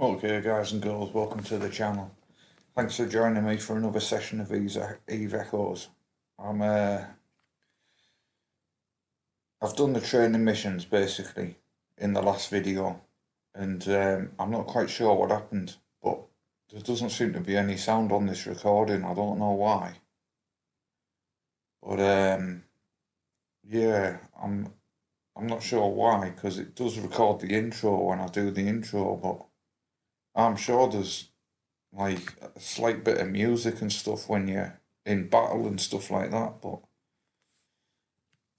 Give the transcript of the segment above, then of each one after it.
Okay guys and girls, welcome to the channel. Thanks for joining me for another session of Eve Echoes. I've done the training missions basically in the last video, and I'm not quite sure what happened, but there doesn't seem to be any sound on this recording. I don't know why. But yeah, I'm not sure why, because it does record the intro when I do the intro, but I'm sure there's like a slight bit of music and stuff when you're in battle and stuff like that, but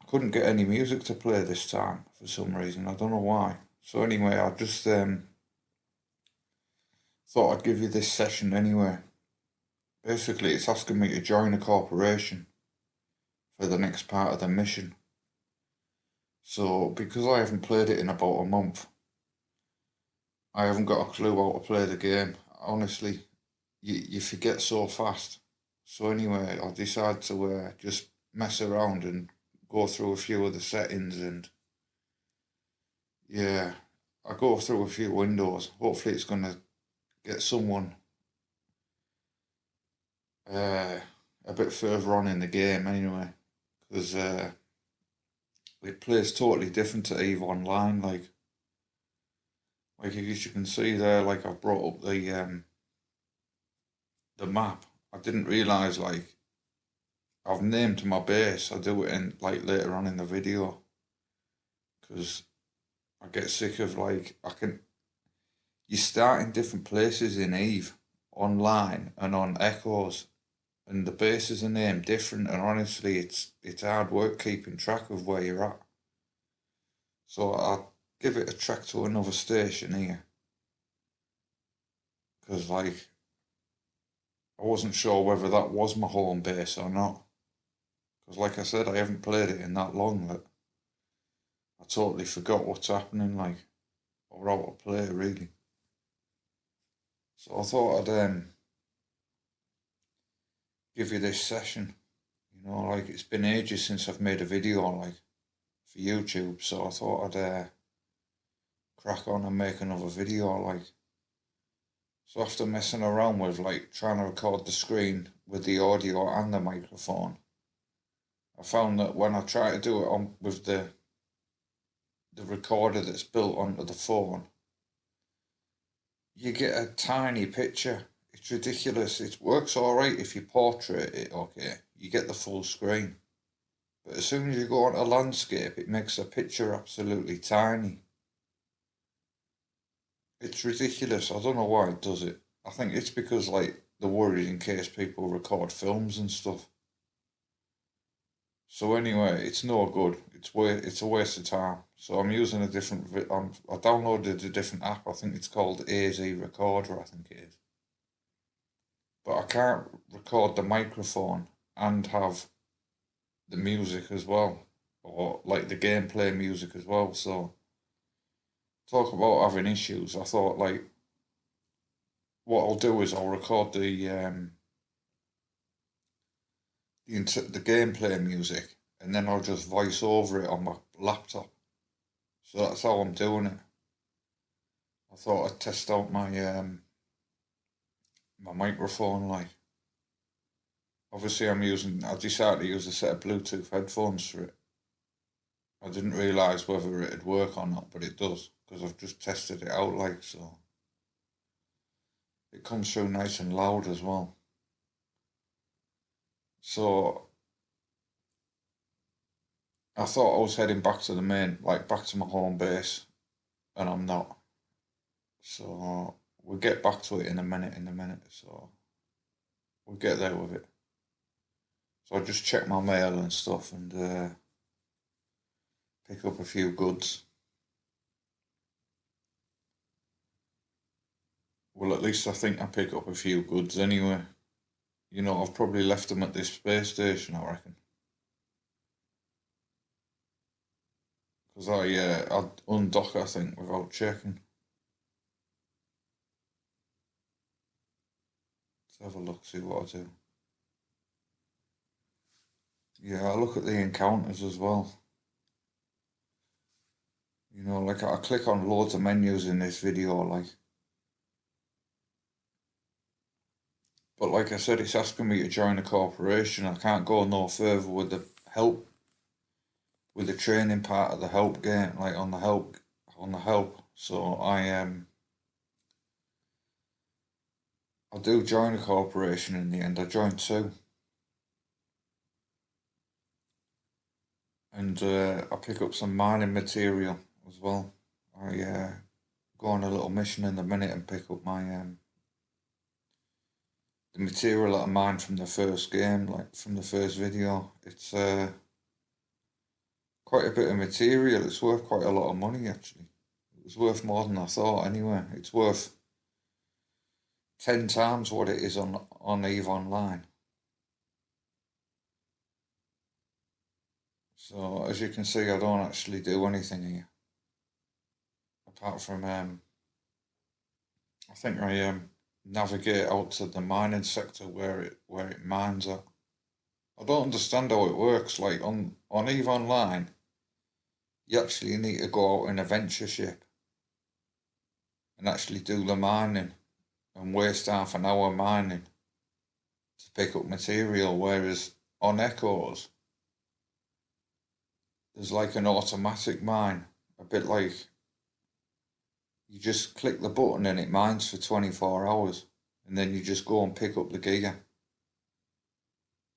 I couldn't get any music to play this time for some reason. I don't know why. So anyway, I just thought I'd give you this session anyway. Basically, it's asking me to join a corporation for the next part of the mission. So because I haven't played it in about a month, I haven't got a clue how to play the game. Honestly, you forget so fast. So anyway, I decided to just mess around and go through a few of the settings, and yeah, I go through a few windows. Hopefully it's gonna get someone uh, a bit further on in the game anyway, because it plays totally different to EVE Online. Like as you can see there, like I've brought up the map. I didn't realise like I've named my base. I do it in like later on in the video, because I get sick of like you start in different places in EVE online and on Echoes, and the bases are named different, and honestly it's hard work keeping track of where you're at. So I'll give it a track to another station here, because like I wasn't sure whether that was my home base or not, because like I said, I haven't played it in that long that I totally forgot what's happening, like, or how to play really. So I thought I'd give you this session. Like it's been ages since I've made a video like for YouTube, so I thought I'd crack on and make another video like. So after messing around with like trying to record the screen with the audio and the microphone, I found that when I try to do it on with the recorder that's built onto the phone, you get a tiny picture. It's ridiculous. It works alright if you portrait it, okay, you get the full screen. But as soon as you go onto landscape, it makes the picture absolutely tiny. It's ridiculous. I don't know why it does it. I think it's because like they're worried in case people record films and stuff. So anyway, it's no good. It's a waste of time. So I'm using a different. I downloaded a different app. I think it's called AZ Recorder. I think it is. But I can't record the microphone and have the music as well, or like the gameplay music as well. So talk about having issues. I thought like what I'll do is I'll record the gameplay music, and then I'll just voice over it on my laptop. So that's how I'm doing it. I thought I'd test out my microphone. Like obviously I decided to use a set of Bluetooth headphones for it. I didn't realise whether it'd work or not, but it does, because I've just tested it out. Like, so it comes through nice and loud as well. So I thought I was heading back to the main, like back to my home base, and I'm not. So we'll get back to it in a minute. So we'll get there with it. So I just check my mail and stuff, and pick up a few goods. Well, at least I think I pick up a few goods anyway. I've probably left them at this space station, I reckon. Because I'd undock, I think, without checking. Let's have a look, see what I do. Yeah, I look at the encounters as well. Like I click on loads of menus in this video, like, But like I said, it's asking me to join a corporation. I can't go no further with the help, with the training part of the help game, like on the help. So I do join a corporation in the end. I joined two. And I pick up some mining material as well. I go on a little mission in a minute and pick up my the material that I mined from the first game, like from the first video. It's quite a bit of material. It's worth quite a lot of money actually. It was worth more than I thought anyway. It's worth 10 times what it is on EVE Online. So as you can see, I don't actually do anything here apart from I think I navigate out to the mining sector where it mines at. I don't understand how it works. Like on EVE Online, you actually need to go out in a venture ship and actually do the mining and waste half an hour mining to pick up material. Whereas on Echoes, there's like an automatic mine, a bit like you just click the button and it mines for 24 hours, and then you just go and pick up the gear,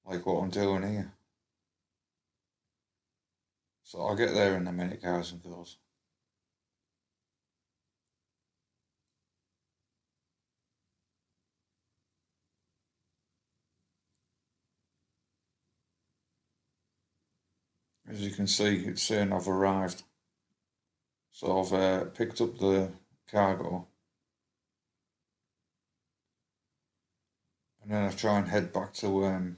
like what I'm doing here. So I'll get there in a minute, guys and girls. As you can see, it's saying I've arrived. So I've picked up the cargo. And then I try and head back to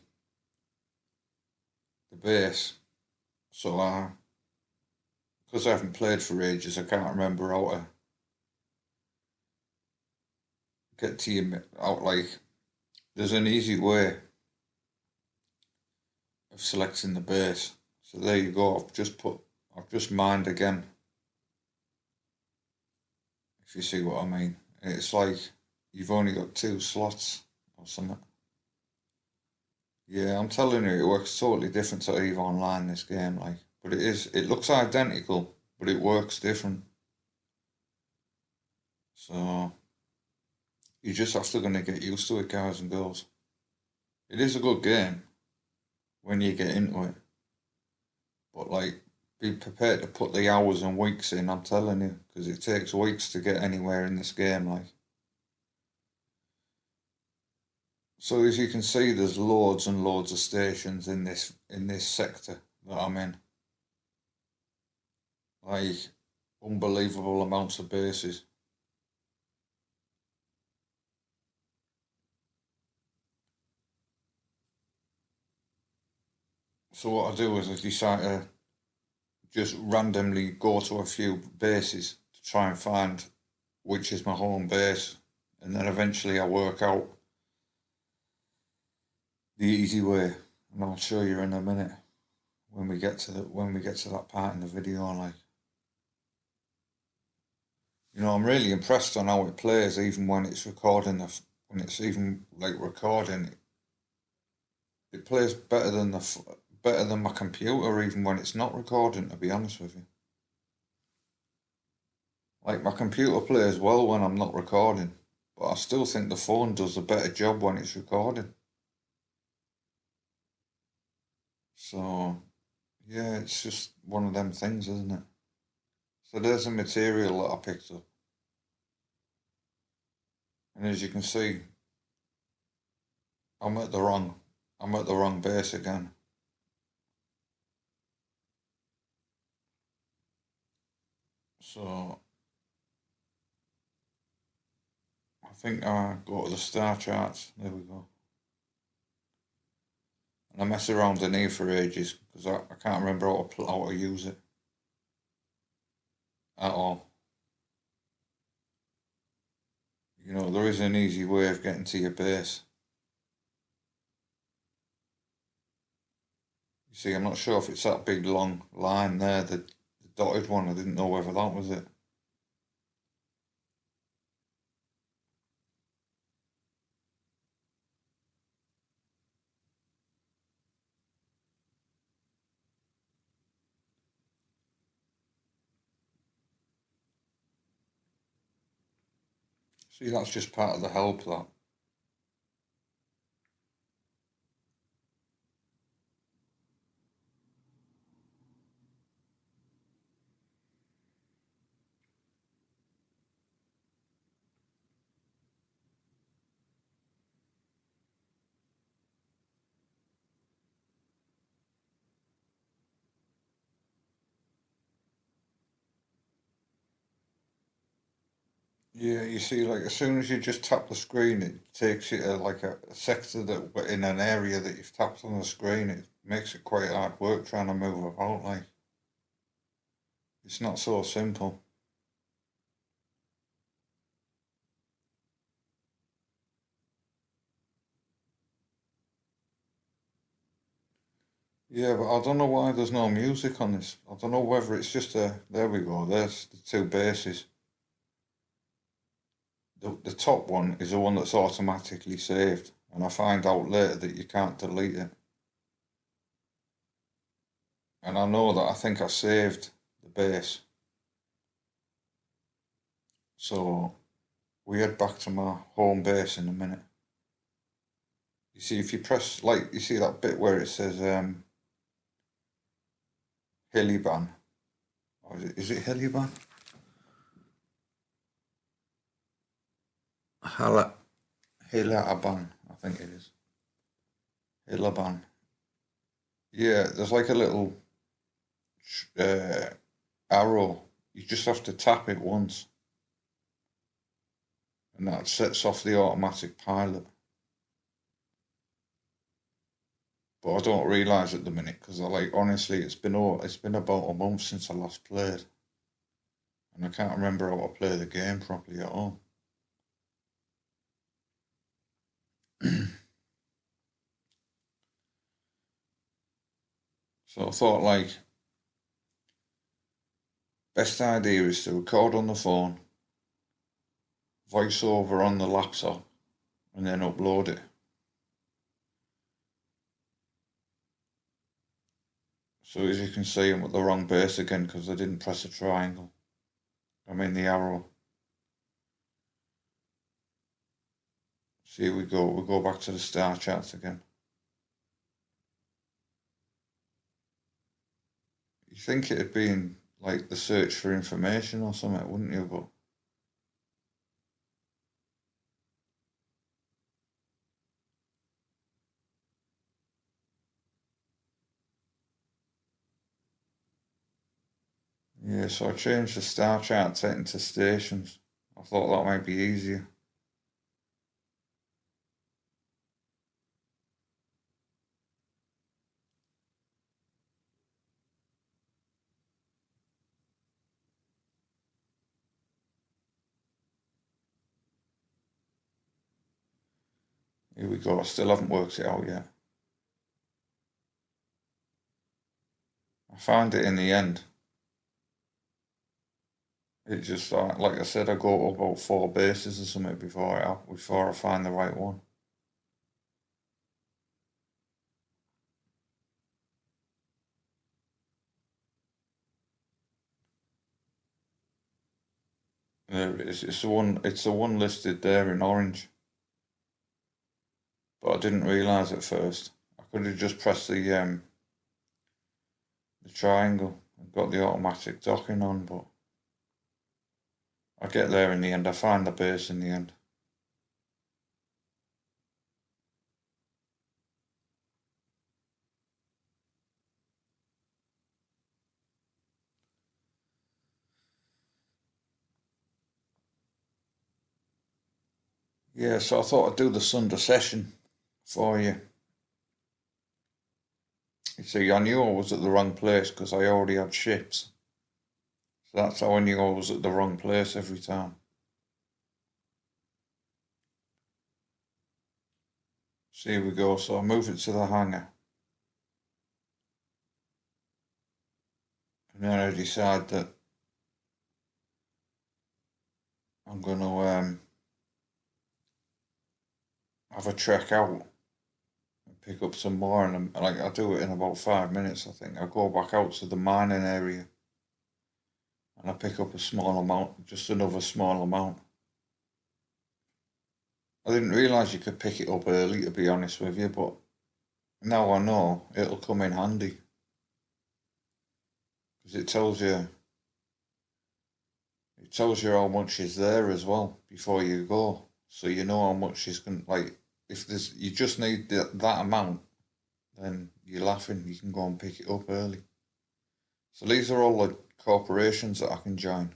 the base. So because I haven't played for ages, I can't remember how to get to you out. Like, there's an easy way of selecting the base. So there you go. I've just mined again. If you see what I mean. It's like you've only got 2 slots or something. Yeah, I'm telling you, it works totally different to EVE Online, this game, like. But it looks identical, but it works different. So you just have to gonna get used to it, guys and girls. It is a good game when you get into it. But like, be prepared to put the hours and weeks in, I'm telling you, because it takes weeks to get anywhere in this game, like. So as you can see, there's loads and loads of stations in this sector that I'm in. Like, unbelievable amounts of bases. So what I do is I decide to just randomly go to a few bases to try and find which is my home base, and then eventually I work out the easy way, and I'll show you in a minute when we get to that part in the video. Like, I'm really impressed on how it plays, even when it's recording when it's even like recording. It plays better than my computer, even when it's not recording. To be honest with you, like my computer plays well when I'm not recording, but I still think the phone does a better job when it's recording. So, yeah, it's just one of them things, isn't it? So there's the material that I picked up. And as you can see, I'm at the wrong base again. So I think I go to the star charts. There we go. And I mess around in here for ages because I can't remember how to use it at all. There is an easy way of getting to your base. You see, I'm not sure if it's that big long line there, the dotted one. I didn't know whether that was it. See, that's just part of the help, that. Yeah, you see, like, as soon as you just tap the screen, it takes you to, like, a sector that, but in an area that you've tapped on the screen. It makes it quite hard work trying to move about, like. It's not so simple. Yeah, but I don't know why there's no music on this. I don't know whether it's just a... There we go, there's the two basses. The top one is the one that's automatically saved, and I find out later that you can't delete it. And I know that I think I saved the bass. So we head back to my home base in a minute. You see, if you press, like, you see that bit where it says Hilliban, or is it Hilliban? Hala, Hilaban, I think it is. Hilaban. Yeah, there's like a little uh, arrow. You just have to tap it once, and that sets off the automatic pilot. But I don't realise at the minute because I, like, honestly, it's been about a month since I last played, and I can't remember how to play the game properly at all. So I thought, like, best idea is to record on the phone, voice over on the laptop, and then upload it. So as you can see, I'm at the wrong base again because I didn't press a triangle. I mean the arrow. See, we go back to the star charts again. You think it'd be in, like, the search for information or something, wouldn't you? But yeah, so I changed the star chart setting to stations. I thought that might be easier. Here we go. I still haven't worked it out yet. I found it in the end. It just, like I said, I go about four bases or something before I find the right one. There it is. It's the one listed there in orange. But I didn't realise at first. I could have just pressed the triangle and got the automatic docking on, but I get there in the end. I find the base in the end. Yeah, so I thought I'd do the Sunday session for you. You see, I knew I was at the wrong place because I already had ships. So that's how I knew I was at the wrong place every time. So here we go. So I move it to the hangar. And then I decide that I'm going to have a trek out and pick up some more. And like, I do it in about 5 minutes, I think. I go back out to the mining area and I pick up a small amount, just another small amount. I didn't realise you could pick it up early, to be honest with you, but now I know it'll come in handy because it tells you how much is there as well before you go, so you know how much is going like. If there's you just need that amount, then you're laughing. You can go and pick it up early. So these are all the corporations that I can join,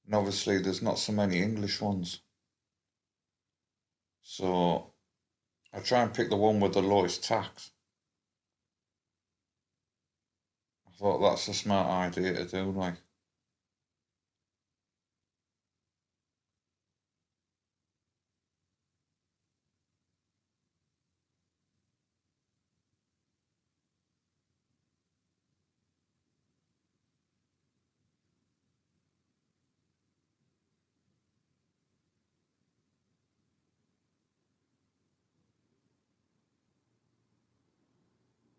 and obviously there's not so many English ones. So I try and pick the one with the lowest tax. I thought that's a smart idea to do, like.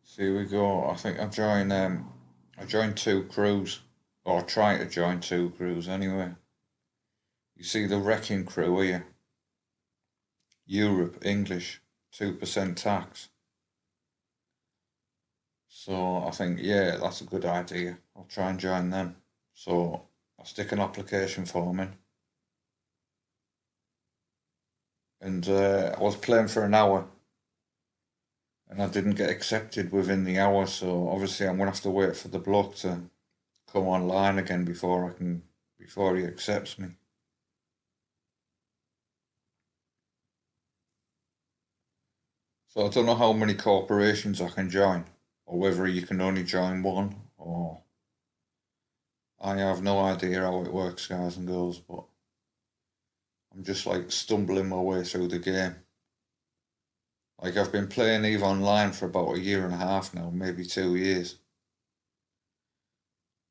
So here we go. I think I joined two crews, or try to join two crews anyway. You see the wrecking crew here, Europe, English, 2% tax. So I think, yeah, that's a good idea. I'll try and join them. So I'll stick an application form in. And I was playing for an hour and I didn't get accepted within the hour. So obviously I'm going to have to wait for the bloke to come online again before he accepts me. So I don't know how many corporations I can join, or whether you can only join one, or I have no idea how it works, guys and girls, but I'm just like stumbling my way through the game. Like I've been playing EVE Online for about a year and a half now, maybe 2 years.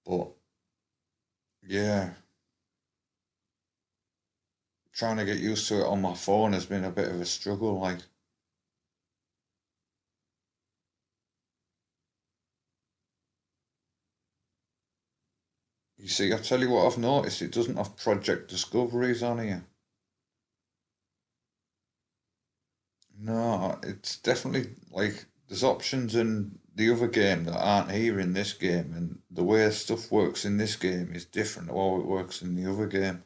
But yeah, trying to get used to it on my phone has been a bit of a struggle. Like, you see, I tell you what I've noticed, it doesn't have project discoveries on here. No, it's definitely like there's options in the other game that aren't here in this game, and the way stuff works in this game is different to how it works in the other game.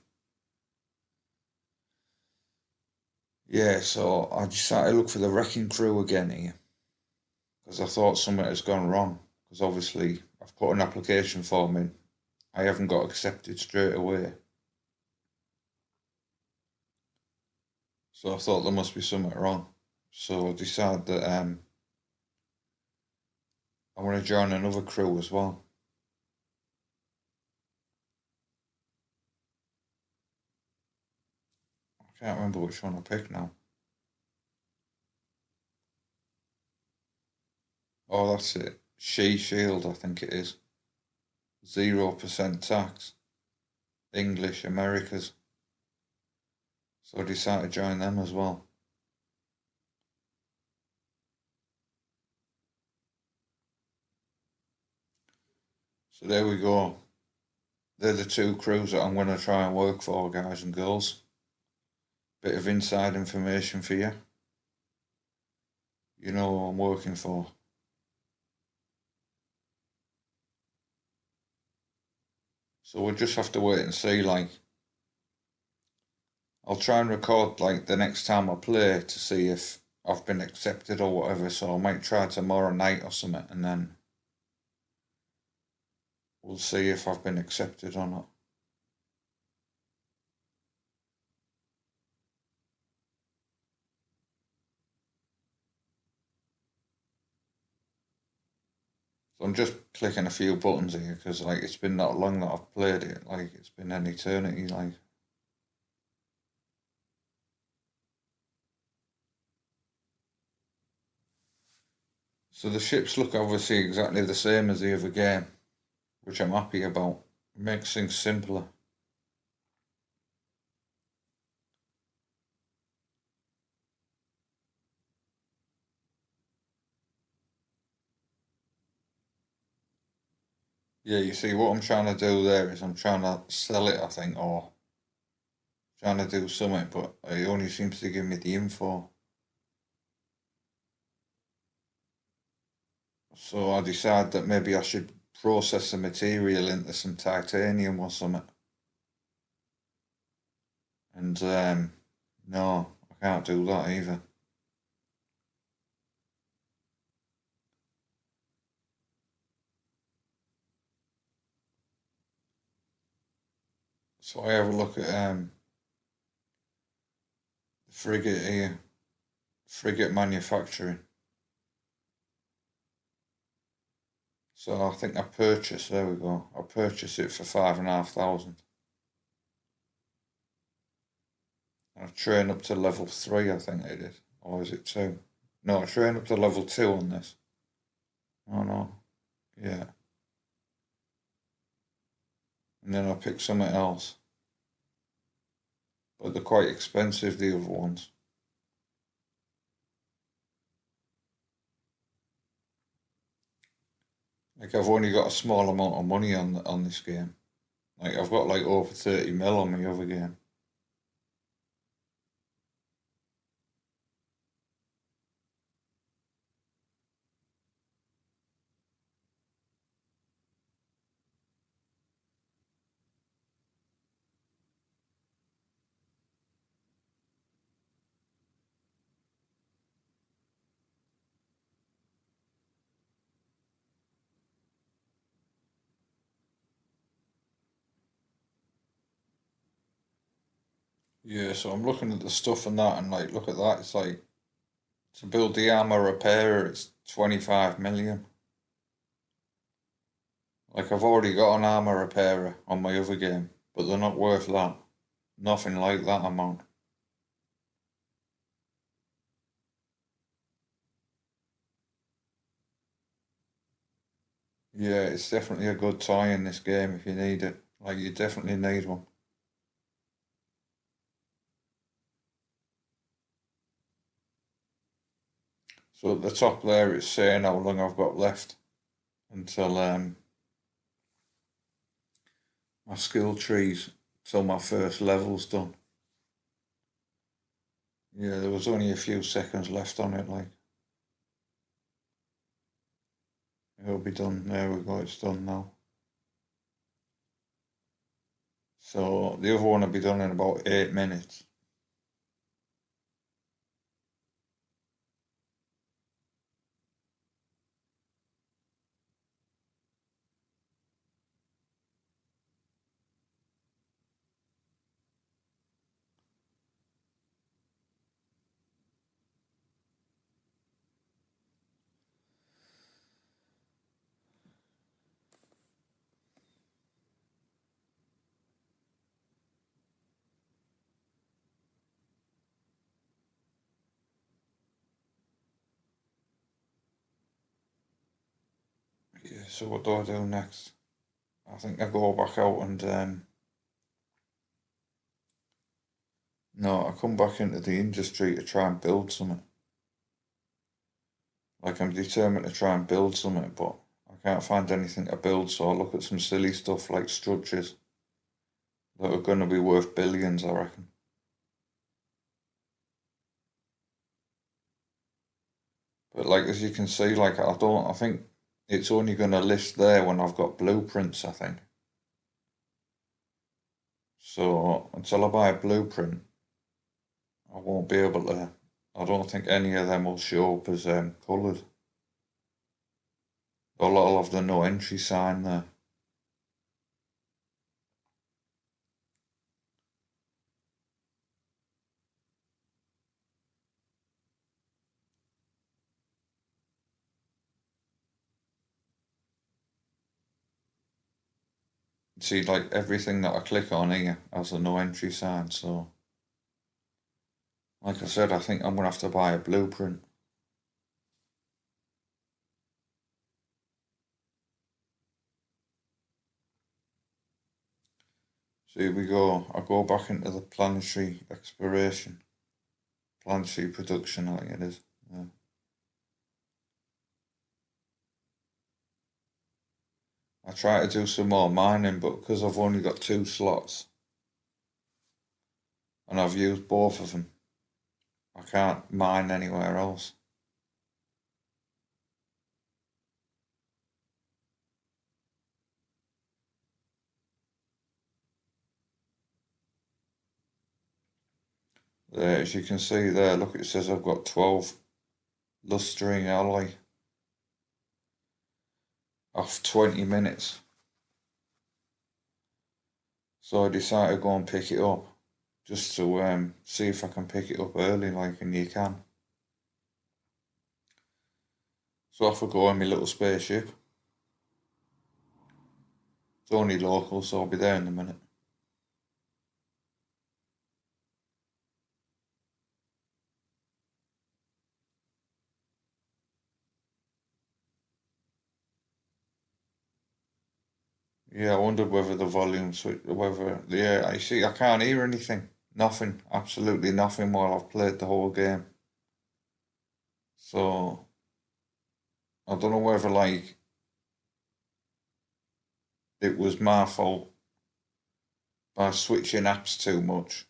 Yeah, so I decided to look for the wrecking crew again here because I thought something has gone wrong. Because obviously I've put an application form in, I haven't got accepted straight away. So I thought there must be something wrong. So I decided that I want to join another crew as well. I can't remember which one I picked now. Oh, that's it. Shield, I think it is. 0% tax. English, Americas. So I decided to join them as well. So there we go. They're the two crews that I'm going to try and work for, guys and girls. Bit of inside information for you. You know what I'm working for. So we'll just have to wait and see, like. I'll try and record, like, the next time I play to see if I've been accepted or whatever. So I might try tomorrow night or something, and then we'll see if I've been accepted or not. So I'm just clicking a few buttons here because like it's been that long that I've played it. Like it's been an eternity. Like, so the ships look obviously exactly the same as the other game, which I'm happy about. It makes things simpler. Yeah, you see what I'm trying to do there is I'm trying to sell it, I think, or trying to do something, but it only seems to give me the info. So I decided that maybe I should process the material into some titanium or something. And no, I can't do that either. So I have a look at the frigate here, frigate manufacturing. So I think I purchased, there we go, I purchased it for 5,500. I trained up to level 3, I think it is. Or is it 2? No, I trained up to level 2 on this. Oh no, yeah. And then I picked something else. But they're quite expensive, the other ones. Like I've only got a small amount of money on this game. Like I've got like over 30 mil on my other game. Yeah, so I'm looking at the stuff and that, and like, look at that. It's like to build the armor repairer, it's 25 million. Like I've already got an armor repairer on my other game, but they're not worth that. Nothing like that amount. Yeah, it's definitely a good tie in this game if you need it. Like you definitely need one. So at the top there, it's saying how long I've got left until my skill trees, till my first level's done. Yeah, there was only a few seconds left on it. Like it'll be done. There we go. It's done now. So the other one will be done in about 8 minutes. Yeah. So what do I do next? I think I go back out and no, I come back into the industry to try and build something. Like I'm determined to try and build something, but I can't find anything to build. So I look at some silly stuff like structures that are going to be worth billions, I reckon. But like as you can see, like I think it's only going to list there when I've got blueprints, I think. So until I buy a blueprint, I won't be able to. I don't think any of them will show up as coloured. A lot of the no entry sign there. See, like everything that I click on here has a no entry sign. So, like I said, I think I'm gonna have to buy a blueprint. So here we go. I go back into the planetary exploration, planetary production. I think it is. Yeah. I try to do some more mining, but because I've only got 2 slots, and I've used both of them. I can't mine anywhere else. There, as you can see there, look, it says I've got 12 lustering alloy off 20 minutes. So I decided to go and pick it up, just to see if I can pick it up early, like, and you can. So off I go in my little spaceship. It's only local, so I'll be there in a minute. Yeah, I wondered whether the volume switch, yeah, I see, I can't hear anything. Nothing, absolutely nothing while I've played the whole game. So, I don't know whether, like, it was my fault by switching apps too much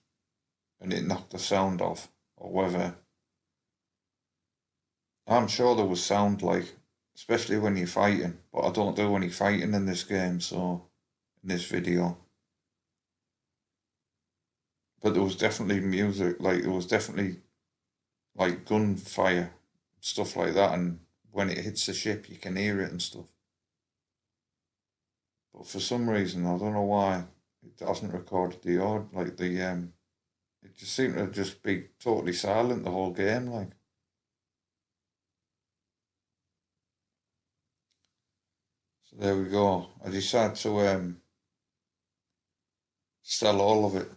and it knocked the sound off, or whether, I'm sure there was sound, like, especially when you're fighting, but I don't do any fighting in this game, so, in this video. But there was definitely music, like, there was definitely, like, gunfire, stuff like that, and when it hits the ship, you can hear it and stuff. But for some reason, I don't know why, it hasn't recorded the audio, like, it just seemed to just be totally silent the whole game, like. So there we go. I decided to sell all of it.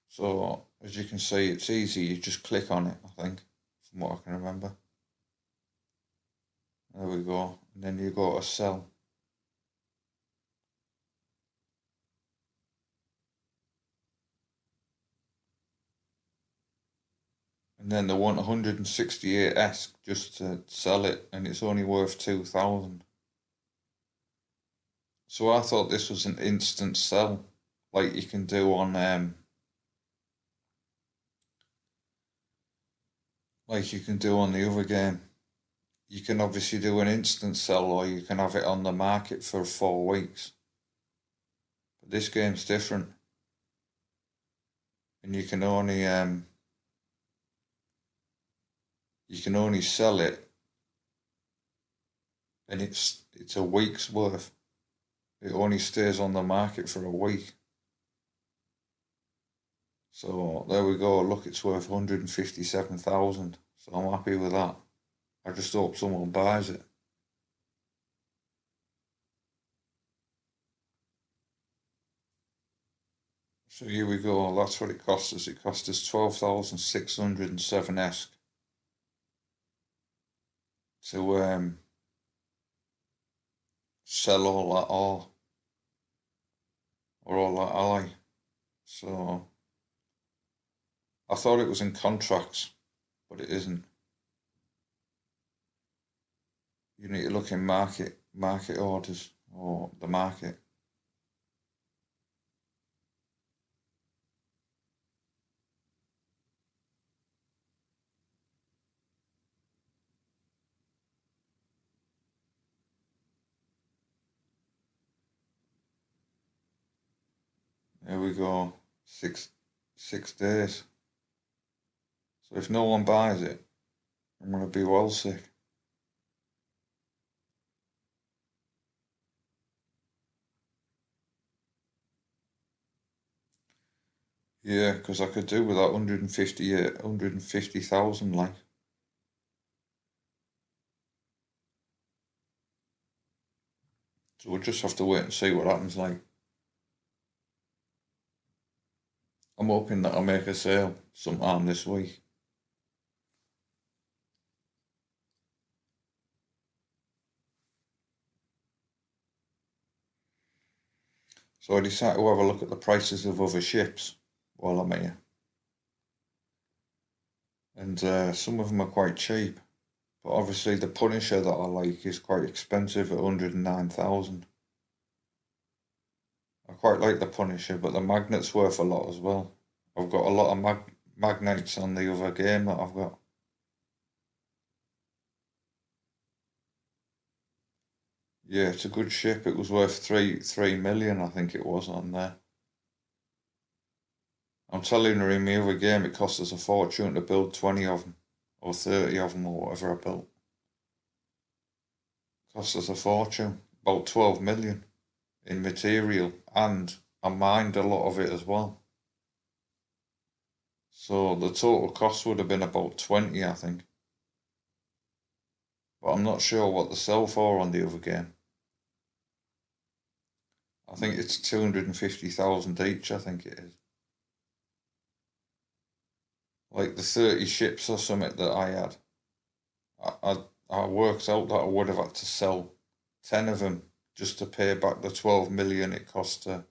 So as you can see, it's easy. You just click on it, I think, from what I can remember. There we go. And then you go to sell. And then they want 168 just to sell it, and it's only worth 2,000. So I thought this was an instant sell, like you can do on the other game. You can obviously do an instant sell, or you can have it on the market for 4 weeks. But this game's different, and you can only sell it, and it's a week's worth. It only stays on the market for a week. So there we go. Look, it's worth 157,000. So I'm happy with that. I just hope someone buys it. So here we go. That's what it cost us. It cost us 12,607 ESC to sell all that ore, or all that alloy. So I thought it was in contracts, but it isn't. You need to look in market orders, or the market. There we go. Six days. So if no one buys it, I'm gonna be well sick. Yeah, because I could do with that 150,000, like. So we'll just have to wait and see what happens, like. I'm hoping that I'll make a sale sometime this week. So I decided to have a look at the prices of other ships while I'm here. And some of them are quite cheap. But obviously the Punisher that I like is quite expensive at 109,000. I quite like the Punisher, but the magnet's worth a lot as well. I've got a lot of magnates on the other game that I've got. Yeah, it's a good ship. It was worth three million, I think it was on there. I'm telling you, in my other game, it cost us a fortune to build 20 of them, or 30 of them, or whatever I built. Cost us a fortune, about 12 million in material, and I mined a lot of it as well. So the total cost would have been about 20, I think. But I'm not sure what they sell for on the other game. I think it's 250,000 each, I think it is. Like the 30 ships or something that I had, I worked out that I would have had to sell 10 of them just to pay back the 12 million it cost to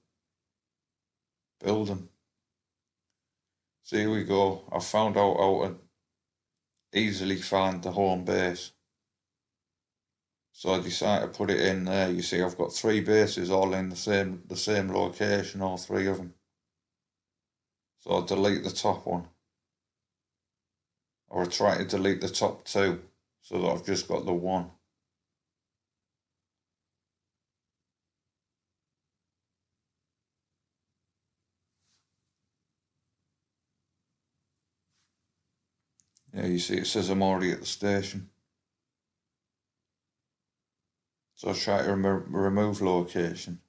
build them. So here we go. I found out how to easily find the home base. So I decided to put it in there. You see, I've got 3 bases all in the same location, all 3 of them. So I'll delete the top one. Or I try to delete the top 2 so that I've just got the one. Yeah, you see, it says I'm already at the station. So I'll try to remove location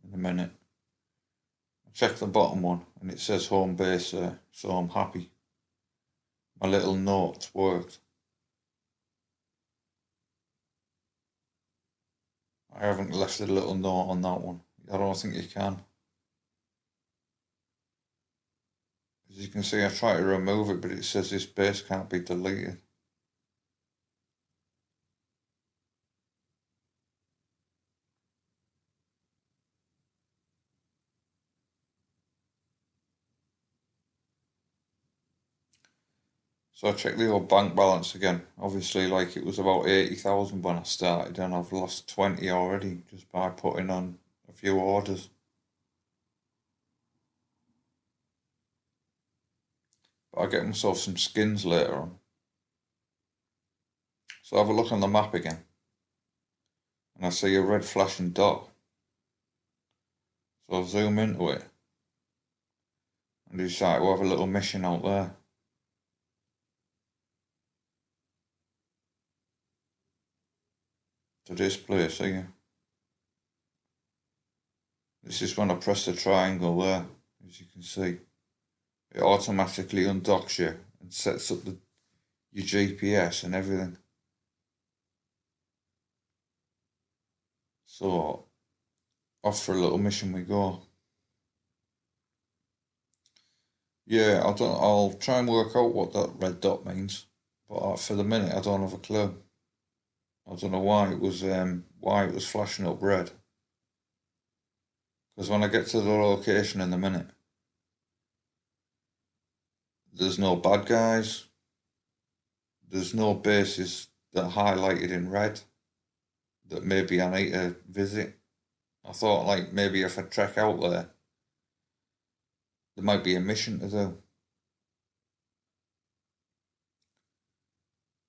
in a minute. Check the bottom one and it says home base there, so I'm happy. My little note worked. I haven't left a little note on that one. I don't think you can. As you can see, I try to remove it, but it says this base can't be deleted. So I checked the old bank balance again. Obviously, like it was about 80,000 when I started, and I've lost 20 already just by putting on a few orders. But I'll get myself some skins later on. So have a look on the map again. And I see a red flashing dot. So I'll zoom into it. And decide we'll have a little mission out there. To this place here. This is when I press the triangle there, as you can see. It automatically undocks you and sets up your GPS and everything. So off for a little mission we go. Yeah, I'll try and work out what that red dot means, but for the minute I don't have a clue. I don't know why it was flashing up red. Because when I get to the location in a minute, there's no bad guys. There's no bases that are highlighted in red that maybe I need to visit. I thought like maybe if I trek out there might be a mission to do.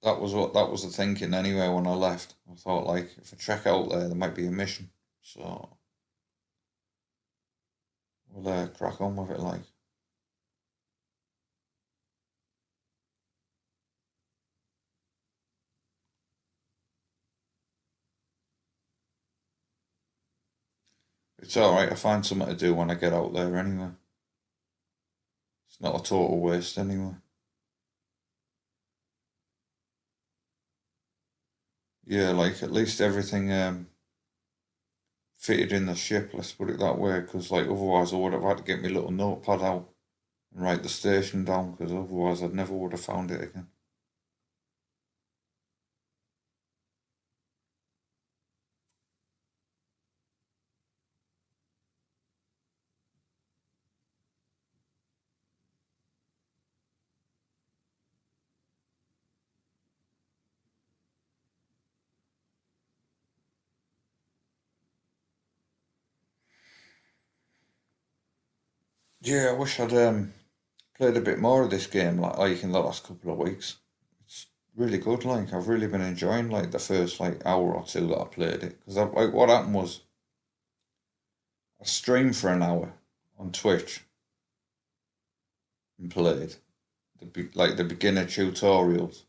That was the thinking anyway when I left. I thought like if I trek out there might be a mission. So we'll crack on with it like. It's alright, I find something to do when I get out there anyway. It's not a total waste anyway. Yeah, like at least everything fitted in the ship, let's put it that way, because like otherwise I would have had to get my little notepad out and write the station down, because otherwise I never would have found it again. Yeah, I wish I'd played a bit more of this game like in the last couple of weeks. It's really good. Like I've really been enjoying like the first like hour or two that I played it because like what happened was I streamed for an hour on Twitch and played like the beginner tutorials,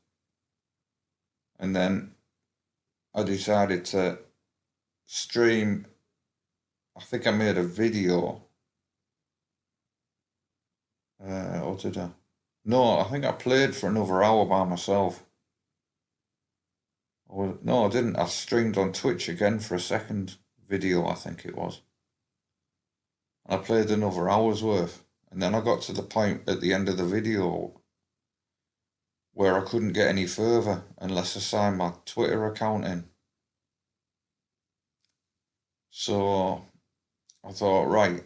and then I decided to stream. I think I made a video. Or did I? No, I think I played for another hour by myself. Or, no, I didn't. I streamed on Twitch again for a second video, I think it was. And I played another hour's worth. And then I got to the point at the end of the video where I couldn't get any further unless I signed my Twitter account in. So I thought, right,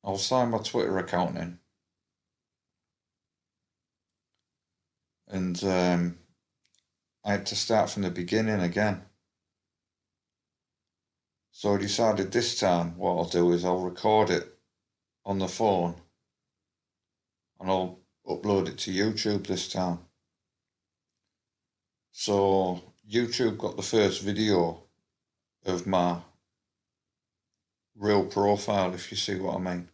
I'll sign my Twitter account in. And I had to start from the beginning again. So I decided this time what I'll do is I'll record it on the phone and I'll upload it to YouTube this time. So YouTube got the first video of my real profile, if you see what I mean.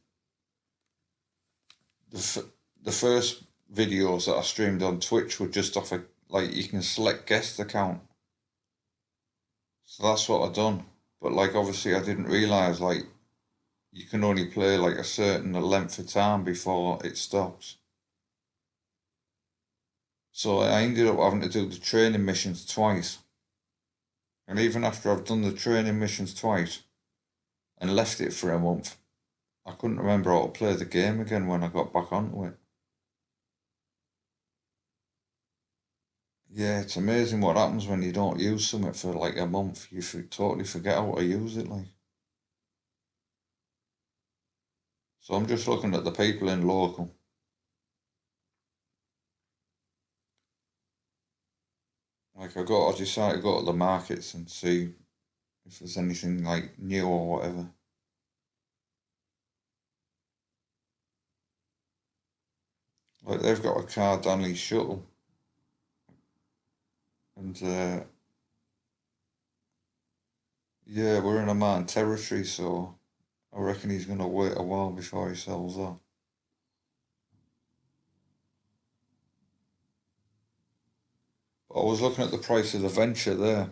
The first videos that I streamed on Twitch were just off a, like, you can select guest account. So that's what I done. But like obviously I didn't realise like you can only play like a certain length of time before it stops. So I ended up having to do the training missions twice. And even after I've done the training missions twice and left it for a month, I couldn't remember how to play the game again when I got back onto it. Yeah, it's amazing what happens when you don't use something for like a month. You totally forget how to use it. Like, so I'm just looking at the people in local. Like I decided to go to the markets and see if there's anything like new or whatever. Like they've got a car Danley shuttle, and yeah, we're in a mountain territory, so I reckon he's gonna wait a while before he sells that. But I was looking at the price of the Venture there.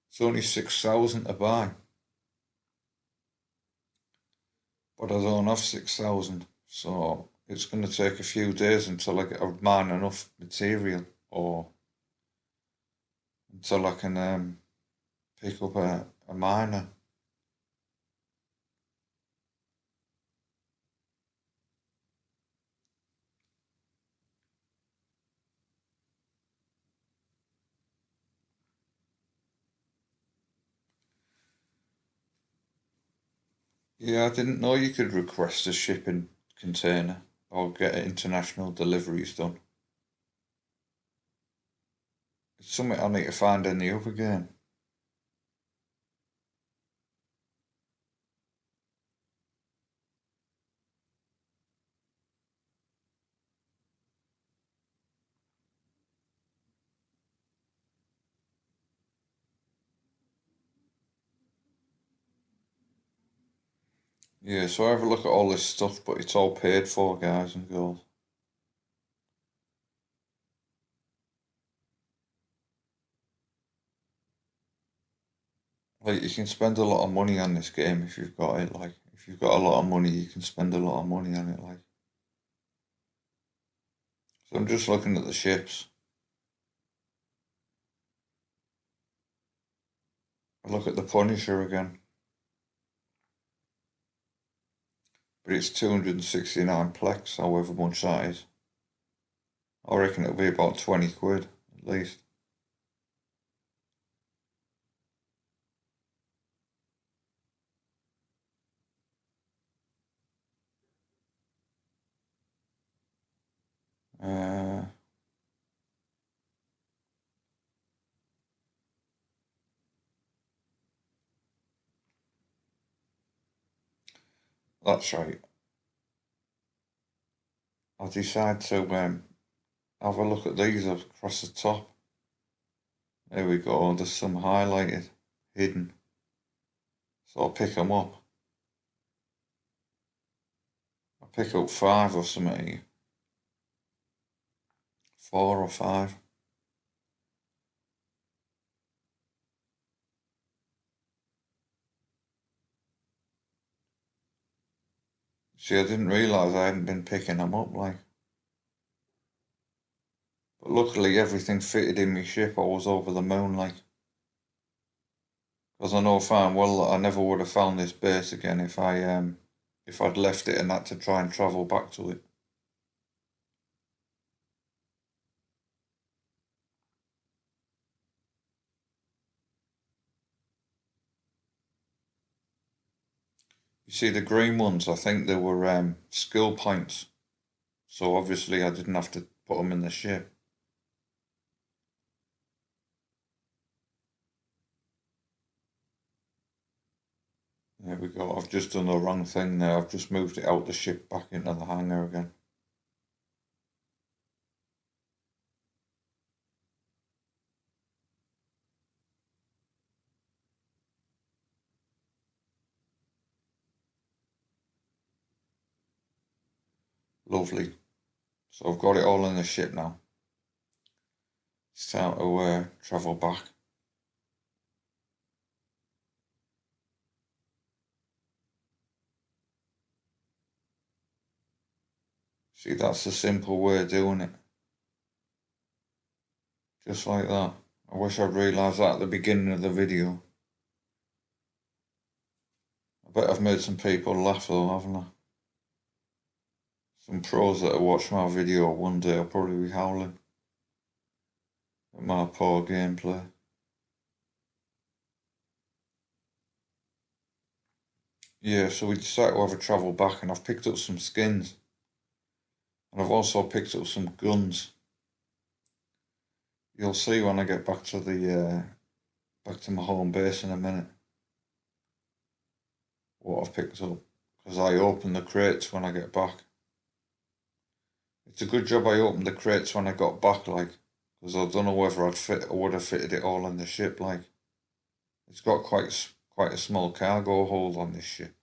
It's only 6,000 to buy, but I don't have 6,000, so it's gonna take a few days until I get a mine enough material, or until I can pick up a miner. Yeah, I didn't know you could request a shipping container or get international deliveries done. It's something I need to find in the other game. Yeah, so I have a look at all this stuff, but it's all paid for, guys and girls. Like, you can spend a lot of money on this game if you've got it. Like, if you've got a lot of money, you can spend a lot of money on it. Like, so I'm just looking at the ships. I look at the Punisher again, but it's 269 plex, however much that is. I reckon it'll be about 20 quid at least. Uh, That's right. I decide to have a look at these across the top. There we go, there's some highlighted, hidden. So I'll pick them up. I'll pick up 5 or something. 4 or 5. See, I didn't realise I hadn't been picking them up, like. But luckily everything fitted in my ship. I was over the moon, like. Because I know fine well that I never would have found this base again if I'd left it and had to try and travel back to it. You see, the green ones, I think they were skill points. So obviously I didn't have to put them in the ship. There we go. I've just done the wrong thing there. I've just moved it out the ship back into the hangar again. Lovely. So I've got it all in the ship now. It's time to travel back. See, that's the simple way of doing it. Just like that. I wish I'd realised that at the beginning of the video. I bet I've made some people laugh though, haven't I? Some pros that have watched my video one day will probably be howling at my poor gameplay. Yeah, so we decided to have a travel back and I've picked up some skins. And I've also picked up some guns. You'll see when I get back to back to my home base in a minute what I've picked up. Because I open the crates when I get back. It's a good job I opened the crates when I got back, like, because I don't know whether I would have fitted it all in the ship, like. It's got quite a small cargo hold on this ship.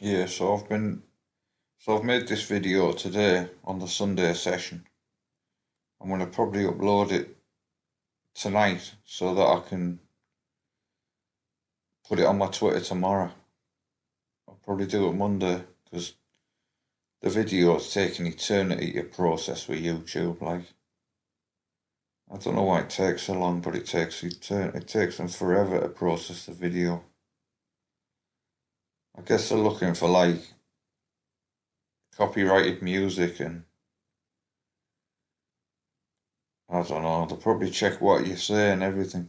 Yeah, so I've made this video today on the Sunday session. I'm gonna probably upload it tonight so that I can put it on my Twitter tomorrow. I'll probably do it Monday because the video's taking eternity to process with YouTube. Like, I don't know why it takes so long, but it takes them forever to process the video. I guess they're looking for like copyrighted music and I don't know. They'll probably check what you say and everything.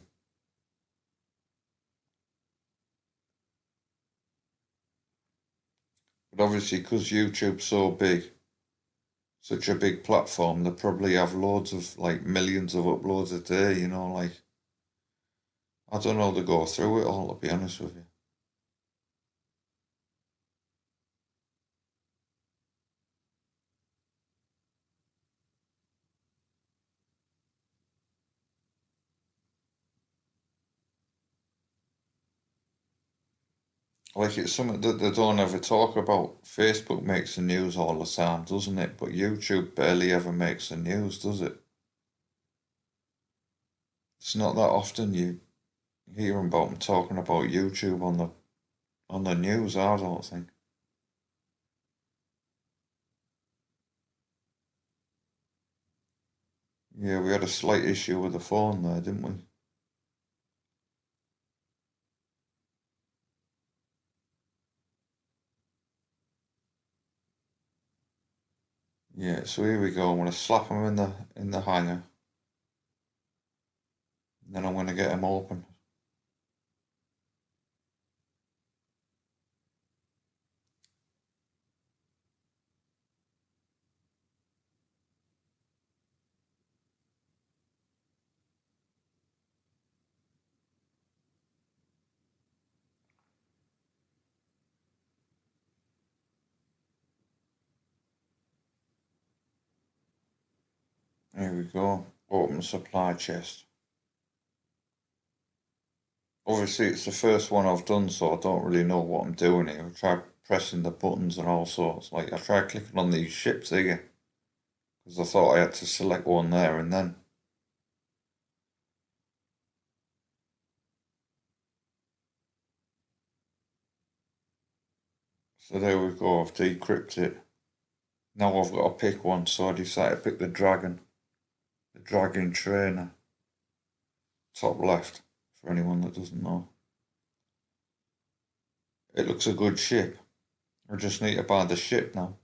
But obviously, because YouTube's so big, such a big platform, they probably have loads of like millions of uploads a day, you know, like I don't know, they go through it all, to be honest with you. Like it's something that they don't ever talk about. Facebook makes the news all the time, doesn't it? But YouTube barely ever makes the news, does it? It's not that often you hear about them talking about YouTube on the news, I don't think. Yeah, we had a slight issue with the phone there, didn't we? Yeah, so here we go. I'm gonna slap him in the hanger, and then I'm gonna get him open. Here we go. Open supply chest. Obviously, it's the first one I've done, so I don't really know what I'm doing here. I tried pressing the buttons and all sorts. Like, I tried clicking on these ships here, because I thought I had to select one there and then. So there we go, I've decrypted it. Now I've got to pick one, so I decided to pick the dragon trainer, top left, for anyone that doesn't know. It looks a good ship. I just need to buy the ship now.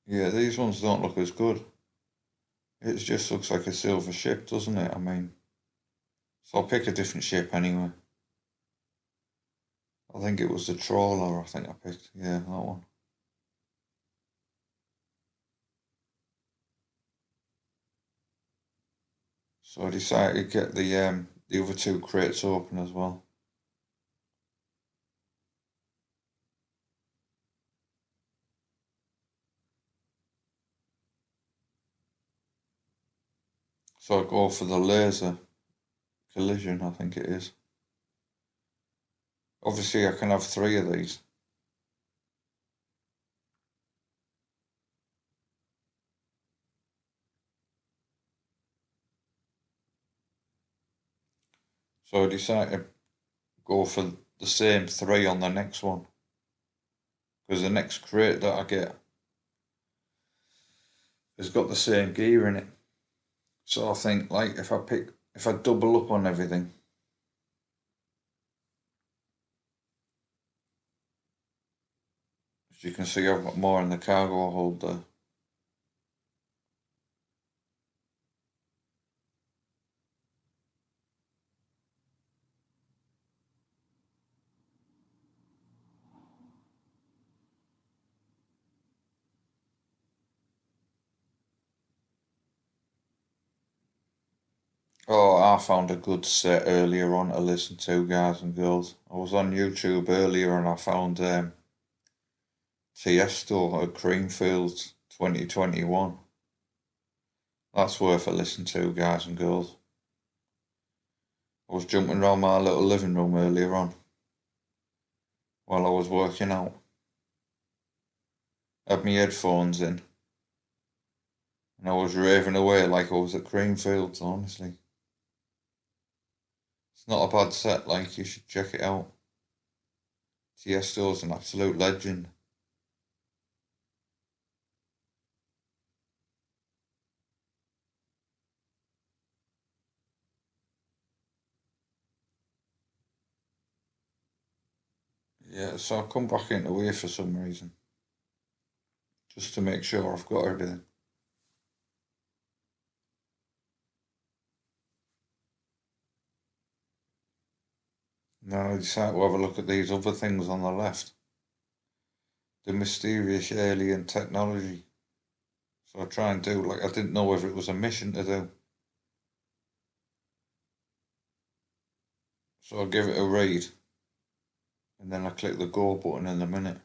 Yeah, these ones don't look as good. It just looks like a silver ship, doesn't it? I mean, so I'll pick a different ship anyway. I think it was the trawler I think I picked. Yeah, that one. So I decided to get the other two crates open as well. So I go for the laser collision, I think it is. Obviously I can have three of these. So I decided to go for the same three on the next one. Because the next crate that I get has got the same gear in it. So I think like if I double up on everything, as you can see I've got more in the cargo hold there. Oh, I found a good set earlier on to listen to, guys and girls. I was on YouTube earlier and I found Tiesto at Creamfields 2021. That's worth a listen to, guys and girls. I was jumping around my little living room earlier on while I was working out. Had my headphones in and I was raving away like I was at Creamfields, honestly. It's not a bad set, like you should check it out. Tiesto's an absolute legend. Yeah, so I'll come back into here for some reason. Just to make sure I've got everything. Now I decide to have a look at these other things on the left. The mysterious alien technology. So I try and do like I didn't know whether it was a mission to do. So I'll give it a read. And then I click the go button in a minute.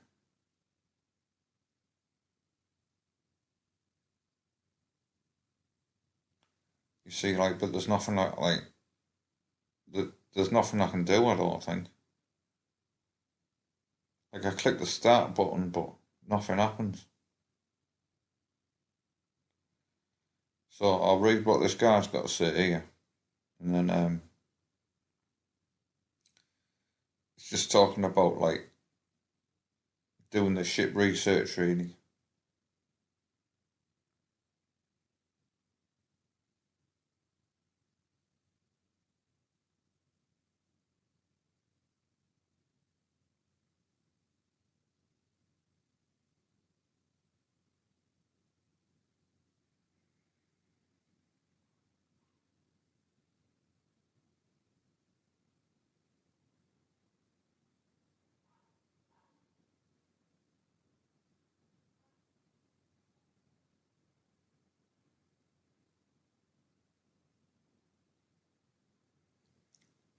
see, like, but there's nothing there's nothing I can do, I don't think. Like, I click the start button, but nothing happens. So I'll read what this guy's got to say here. And then it's just talking about, like, doing the ship research, really.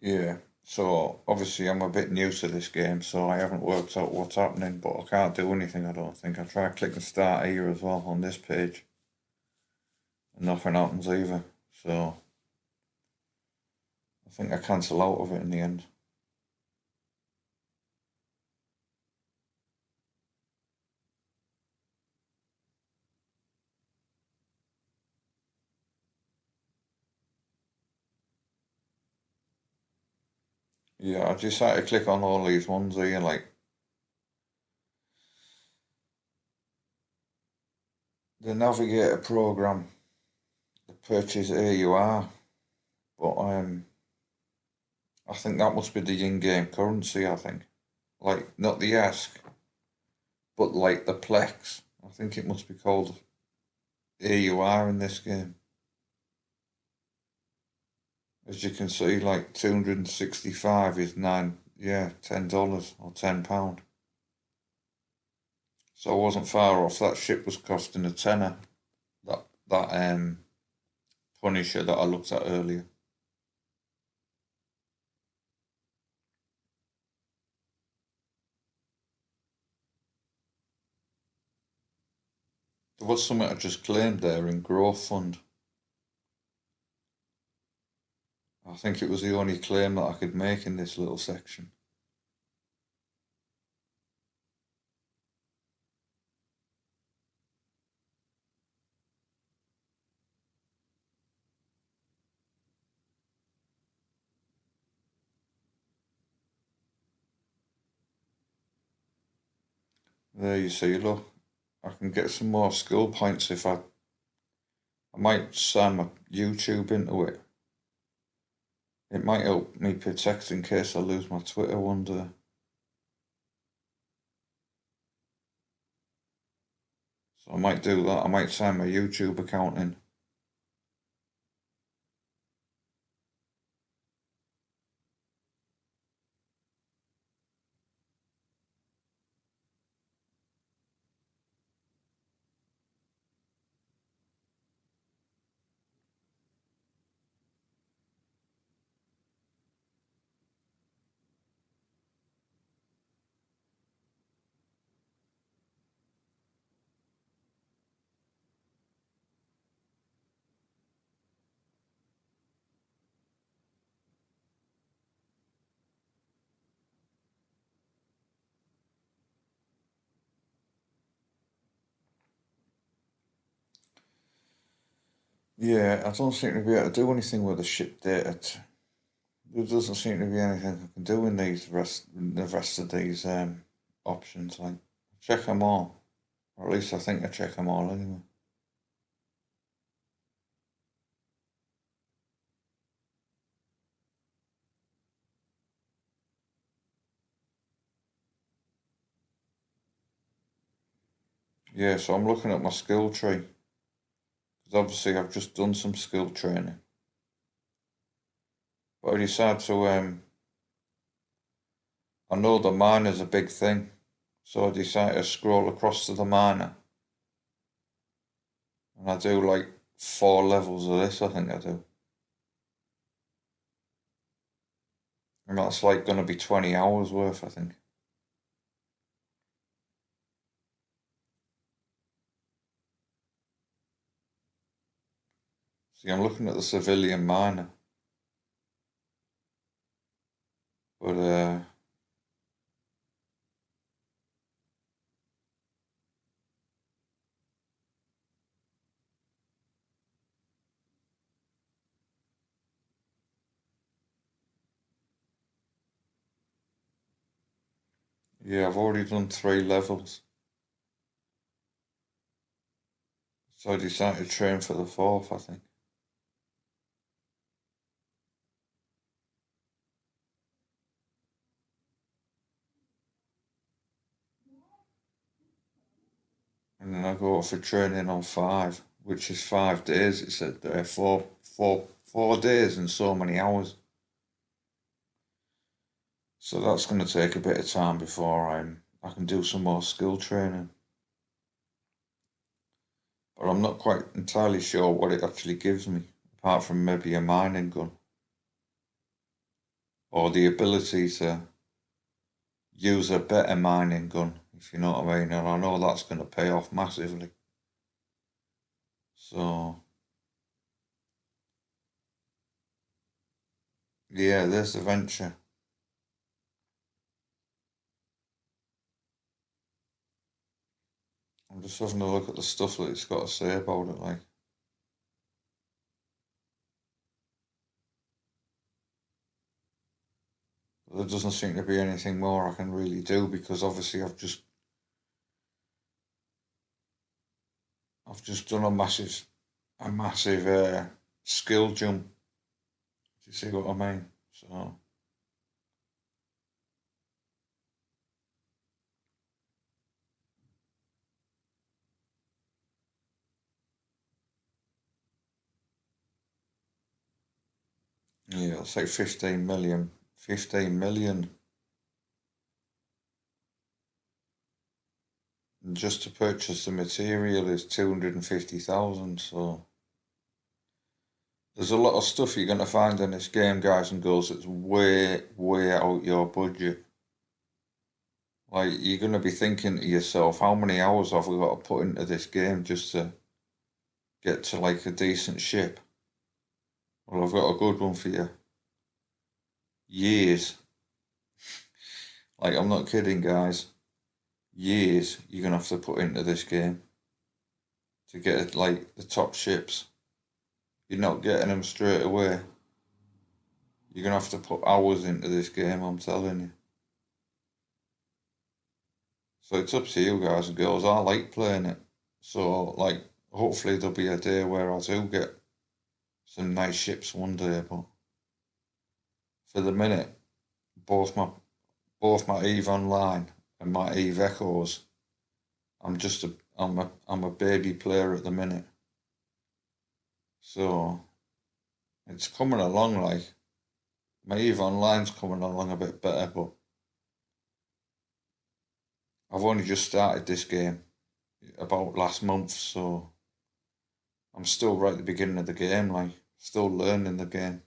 Yeah. So obviously I'm a bit new to this game, so I haven't worked out what's happening, but I can't do anything, I don't think. I try clicking start here as well on this page, and nothing happens either. So I think I cancel out of it in the end. Yeah, I just had to click on all these ones here, like the navigator program, the purchase AUR, but I think that must be the in-game currency, I think. Like, not the ask, but like the Plex. I think it must be called AUR in this game. As you can see, like 265 is $10 or £10. So I wasn't far off. That ship was costing a tenner. That Punisher that I looked at earlier. There was something I just claimed there in Growth Fund. I think it was the only claim that I could make in this little section. There you see, look, I can get some more skill points if I might sign my YouTube into it. It might help me protect in case I lose my Twitter one day. So I might do that. I might sign my YouTube account in. Yeah, I don't seem to be able to do anything with the ship data. There doesn't seem to be anything I can do in the rest of these options. Like, check them all, or at least I think I check them all anyway. Yeah, so I'm looking at my skill tree because obviously I've just done some skill training, but I decided to I know the miner's a big thing, so I decided to scroll across to the miner, and I do like 4 levels of this. I think I do, and that's like going to be 20 hours worth, I think. See, I'm looking at the civilian miner. But, yeah, I've already done 3 levels. So I decided to train for the 4th, I think. And then I go for training on 5, which is 5 days. It said there, 4 days and so many hours. So that's going to take a bit of time before I can do some more skill training. But I'm not quite entirely sure what it actually gives me, apart from maybe a mining gun. Or the ability to use a better mining gun, if you know what I mean. And I know that's going to pay off massively. So, yeah, there's the venture. I'm just having a look at the stuff that it's got to say about it, like. But there doesn't seem to be anything more I can really do because obviously I've just done a massive skill jump. Do you see what I mean? So yeah, it's like 15 million. 15 million. And just to purchase the material is 250,000, so there's a lot of stuff you're gonna find in this game, guys and girls, that's way out your budget. Like you're gonna be thinking to yourself, how many hours have we got to put into this game just to get to like a decent ship? Well, I've got a good one for you. Years. Like I'm not kidding, guys. Years you're gonna have to put into this game to get like the top ships. You're not getting them straight away. You're gonna have to put hours into this game, I'm telling you. So it's up to you guys and girls. I like playing it. So like hopefully there'll be a day where I do get some nice ships one day, but for the minute, both my both my Eve Online and my Eve Echoes, I'm a baby player at the minute. So it's coming along like my Eve Online's coming along a bit better, but I've only just started this game about last month, so I'm still right at the beginning of the game, like still learning the game.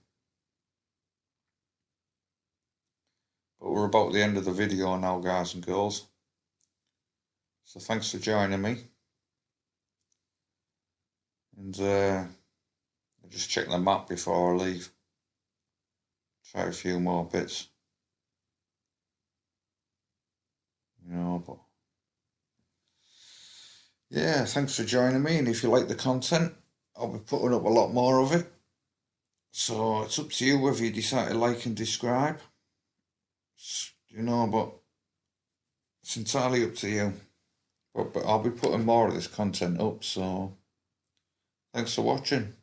But we're about the end of the video now, guys and girls. So thanks for joining me. And I'll just check the map before I leave. Try a few more bits. But yeah, thanks for joining me. And if you like the content, I'll be putting up a lot more of it. So it's up to you whether you decide to like and subscribe. But it's entirely up to you. But I'll be putting more of this content up. So thanks for watching.